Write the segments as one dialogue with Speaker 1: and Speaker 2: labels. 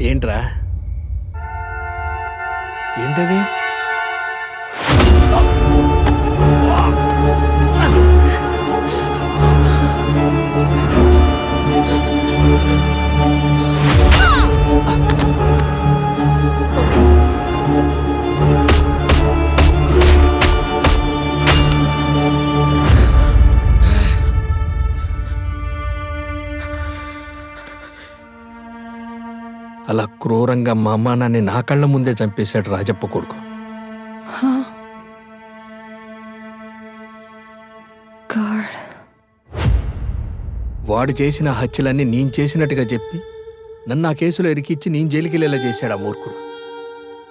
Speaker 1: ఏంట్రా ఏంటది? అలా క్రూరంగా మా అమ్మ నాన్ని నా కళ్ళ ముందే చంపేశాడు రాజప్ప కొడుకు. వాడు చేసిన హత్యలన్నీ నేను చేసినట్టుగా చెప్పి నన్ను ఆ కేసులో ఇరికిచ్చి నేను జైలుకి వెళ్ళేలా చేశాడు ఆ మూర్ఖుడు.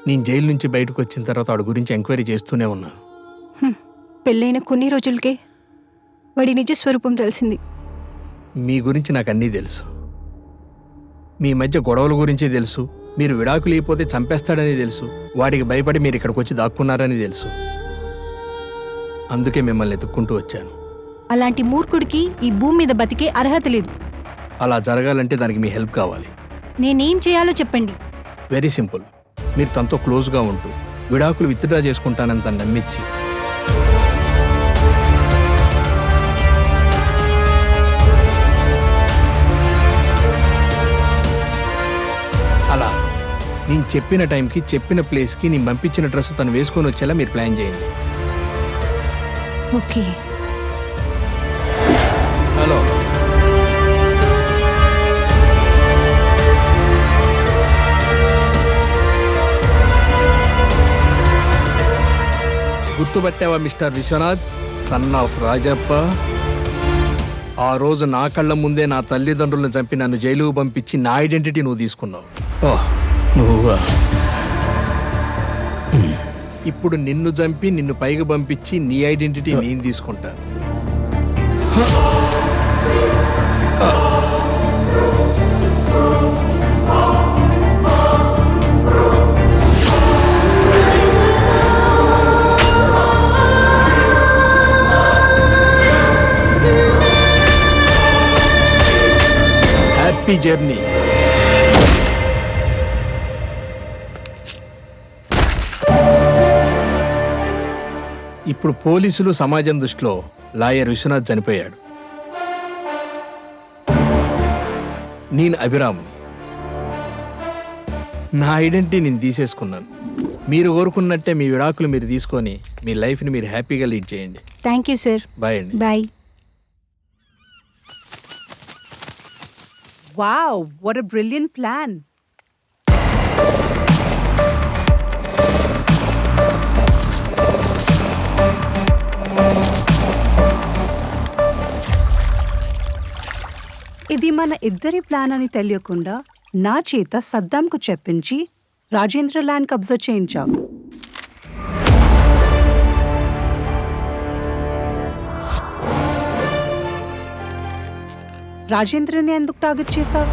Speaker 1: నేను జైలు నుంచి బయటకు వచ్చిన తర్వాత వాడి గురించి ఎంక్వైరీ చేస్తూనే ఉన్నాను.
Speaker 2: పెళ్ళైన కొన్ని రోజులకే వాడి నిజ స్వరూపం తెలిసింది.
Speaker 1: మీ గురించి నాకు అన్నీ తెలుసు. మీ మధ్య గొడవల గురించి తెలుసు. మీరు విడాకులు ఇవ్వకపోతే చంపేస్తాడని తెలుసు. వాడికి భయపడి మీరు ఇక్కడికి వచ్చి దాక్కున్నారని తెలుసు. అందుకే మిమ్మల్ని ఎత్తుక్కుంటూ వచ్చాను.
Speaker 2: అలాంటి మూర్ఖుడికి ఈ భూమి మీద బతికే అర్హత లేదు.
Speaker 1: అలా జరగాలంటే దానికి మీ హెల్ప్ కావాలి.
Speaker 2: నేనేం చేయాలో చెప్పండి.
Speaker 1: Very simple. మీరు తనతో క్లోజ్గా ఉంటూ విడాకులు విత్డ్రా చేసుకుంటానని తను నమ్మించి అలా నేను చెప్పిన టైంకి చెప్పిన ప్లేస్కి నేను పంపించిన డ్రెస్ తను వేసుకొని వచ్చేలా మీరు ప్లాన్ చేయండి.
Speaker 2: ఓకే.
Speaker 1: హలో, గుర్తుపట్టావా mister Vishwanath, son of Rajappa? ఆ రోజు నా కళ్ళ ముందే నా తల్లిదండ్రులను చంపి నన్ను జైలుకు పంపించి నా ఐడెంటిటీ నువ్వు తీసుకున్నావు. నువ్వా? ఇప్పుడు నిన్ను చంపి నిన్ను పైకి పంపించి నీ ఐడెంటిటీ నేను తీసుకుంటాను. Happy journey. ఇప్పుడు పోలీసులు సమాజం దృష్టిలో లాయర్ విశ్వనాథ్ చనిపోయాడు. నేను అభిరాముని. నా ఐడెంటిటీ నేను తీసేసుకున్నాను. మీరు కోరుకున్నట్టే మీ విడాకులు మీరు తీసుకొని మీ లైఫ్ని మీరు హ్యాపీగా లీడ్ చేయండి.
Speaker 2: Thank you sir.
Speaker 1: బాయ్ అండి.
Speaker 2: Bye.
Speaker 3: Wow, what a brilliant plan. ఇది మన ఇద్దరి ప్లాన్ అని తెలియకుండా నా చేత సద్దాంకు చెప్పించి రాజేంద్ర ల్యాండ్ కబ్జా చేయించావు. రాజేంద్రని ఎందుకు టార్గెట్ చేశావు?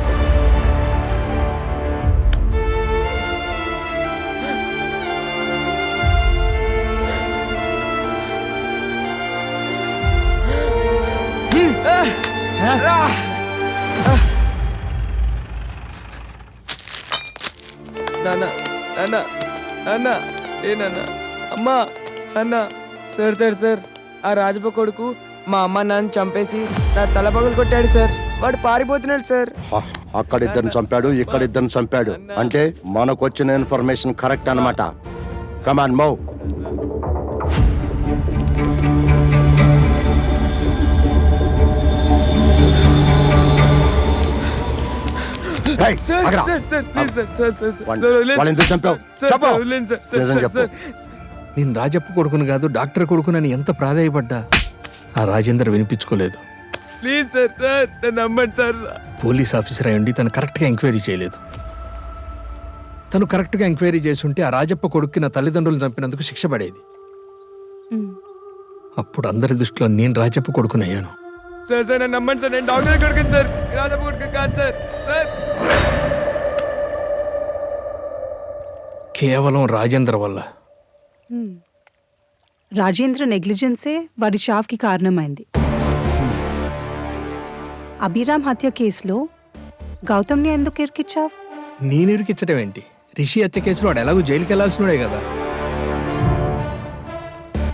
Speaker 4: నాన్న నాన్న నాన్న ఏ నాన్న అమ్మా అన్న సార్ సార్ సార్ ఆ రాజప్ప కొడుకు మా అమ్మ నాన్న చంపేసి నా తల పగలు కొట్టాడు సార్. వాడు పారిపోతున్నాడు సార్.
Speaker 5: అక్కడ ఇద్దరిని చంపాడు, ఇక్కడ ఇద్దరిని చంపాడు అంటే మనకు వచ్చిన ఇన్ఫర్మేషన్ కరెక్ట్ అన్నమాట. Come on move.
Speaker 1: నేను రాజప్ప కొడుకును కాదు డాక్టర్ కొడుకునని ఎంత ప్రాధాయపడ్డా ఆ రాజేంద్ర వినిపించుకోలేదు.
Speaker 4: ప్లీజ్ సార్ సార్ నన్ను నమ్మండి సార్.
Speaker 1: పోలీస్ ఆఫీసర్ అయ్యుండి తను కరెక్ట్గా ఎంక్వైరీ చేయలేదు. తను కరెక్ట్గా ఎంక్వైరీ చేస్తుంటే ఆ రాజప్ప కొడుక్కి నా తల్లిదండ్రులు చంపినందుకు శిక్ష పడేది. అప్పుడు అందరి దృష్టిలో నేను రాజప్ప కొడుకునయ్యాను.
Speaker 4: సార్ సార్ నన్ను నమ్మండి సార్. నేను డాక్టర్ కొడుకుని సార్, రాజప్ప కొడుకు కాదు సార్. సార్
Speaker 1: కేవలం రాజేంద్ర వల్ల.
Speaker 3: రాజేంద్ర నెగ్లిజెన్సే వారి చావుకి కారణమైంది. అభిరామ్ హత్య కేసులో గౌతమ్ని ఎందుకు ఇరికిచ్చావు?
Speaker 1: నేనెరికిచ్చడం ఏంటి? రిషి హత్య కేసులో వాడు ఎలాగో జైలుకి వెళ్లాల్సినోడే కదా.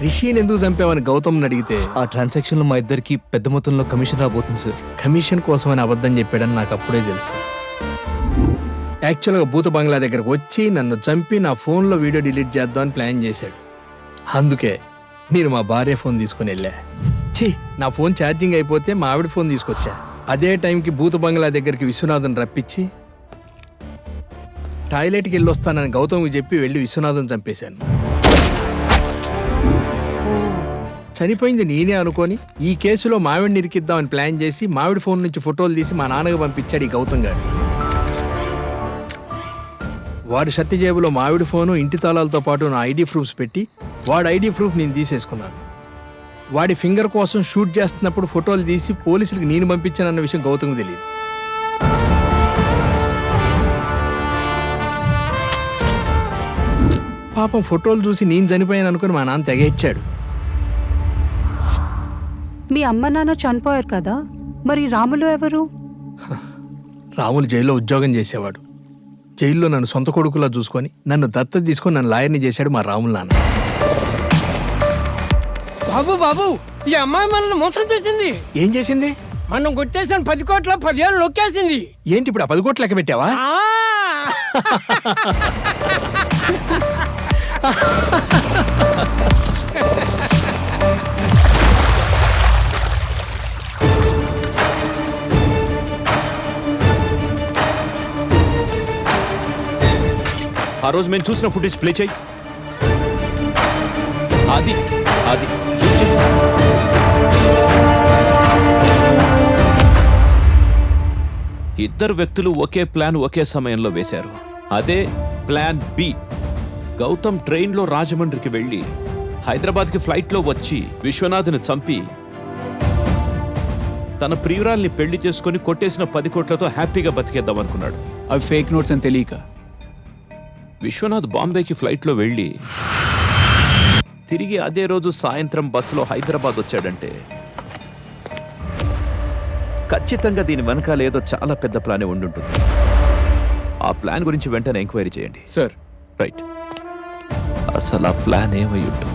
Speaker 1: రిషిని ఎందుకు చంపావని గౌతమ్ని అడిగితే
Speaker 6: ఆ ట్రాన్సాక్షన్ లో మా ఇద్దరికి పెద్ద మొత్తంలో కమిషన్ రాబోతుంది సార్.
Speaker 1: కమిషన్ కోసమని అబద్ధం చెప్పాడని నాకు అప్పుడే తెలుసు. యాక్చువల్గా భూత బంగ్లా దగ్గరకు వచ్చి నన్ను చంపి నా ఫోన్లో వీడియో డిలీట్ చేద్దామని ప్లాన్ చేశాడు. అందుకే నేను మా భార్య ఫోన్ తీసుకుని వెళ్ళా. నా ఫోన్ ఛార్జింగ్ అయిపోతే మా ఆవిడ ఫోన్ తీసుకొచ్చా. అదే టైంకి భూత బంగ్లా దగ్గరికి విశ్వనాథన్ రప్పించి టాయిలెట్కి వెళ్ళొస్తానని గౌతమ్కి చెప్పి వెళ్ళి విశ్వనాథన్ చంపేశాను. చనిపోయింది నేనే అనుకొని ఈ కేసులో మావిడిని ఇరికిద్దామని ప్లాన్ చేసి మావిడి ఫోన్ నుంచి ఫోటోలు తీసి మా నాన్నకు పంపించాడు ఈ గౌతమ్ గారు. వాడి షర్టి జేబులో మావిడి ఫోను, ఇంటి తాళాలతో పాటు నా ఐడి ప్రూఫ్స్ పెట్టి వాడి ఐడి ప్రూఫ్ నేను తీసేసుకున్నాను. వాడి ఫింగర్ కోసం షూట్ చేస్తున్నప్పుడు ఫోటోలు తీసి పోలీసులకు నేను పంపించానన్న విషయం గౌతమ్కి తెలియదు. పాపం ఫోటోలు చూసి నేను చనిపోయాను అనుకుని మా నాన్న తెగేచ్చాడు.
Speaker 3: మీ అమ్మ నాన్న చనిపోయారు కదా, మరి రాములు ఎవరు?
Speaker 1: రాములు జైల్లో ఉద్యోగం చేసేవాడు. జైల్లో నన్ను సొంత కొడుకులా చూసుకొని నన్ను దత్తత తీసుకొని నన్ను లాయర్ని చేశాడు మా రాములు నాన్న.
Speaker 4: బాబు బాబు, ఈ అమ్మాయి మనల్ని మోసం చేసింది.
Speaker 1: ఏం చేసింది?
Speaker 4: మనం కొట్టేసిన 10 కోట్ల 10 ఏళ్ళు నొక్కేసింది.
Speaker 1: ఏంటి ఇప్పుడు ఆ 10 కోట్లు లెక్క పెట్టావా?
Speaker 7: ఆ రోజు మేము చూసిన ఫుటేజ్ ప్లే చేయి. అది అది జూమ్ చెయ్. ఇద్దరు వ్యక్తులు ఒకే ప్లాన్ ఒకే సమయంలో వేశారు. అదే ప్లాన్ బి. గౌతమ్ ట్రైన్లో రాజమండ్రికి వెళ్ళి హైదరాబాద్కి ఫ్లైట్లో వచ్చి విశ్వనాథ్ని చంపి తన ప్రియురాల్ని పెళ్లి చేసుకుని కొట్టేసిన 10 కోట్లతో హ్యాపీగా బతికేద్దాం అనుకున్నాడు.
Speaker 6: అవి ఫేక్ నోట్స్ అని తెలియక
Speaker 7: విశ్వనాథ్ బాంబేకి ఫ్లైట్లో వెళ్ళి తిరిగి అదే రోజు సాయంత్రం బస్సులో హైదరాబాద్ వచ్చాడంటే ఖచ్చితంగా దీని వెనకాల ఏదో చాలా పెద్ద ప్లానే ఉండుంటుంది. ఆ ప్లాన్ గురించి వెంటనే ఎంక్వైరీ చేయండి.
Speaker 6: సార్.
Speaker 7: రైట్. అసలు ఆ ప్లాన్ ఏమై ఉంటుంది?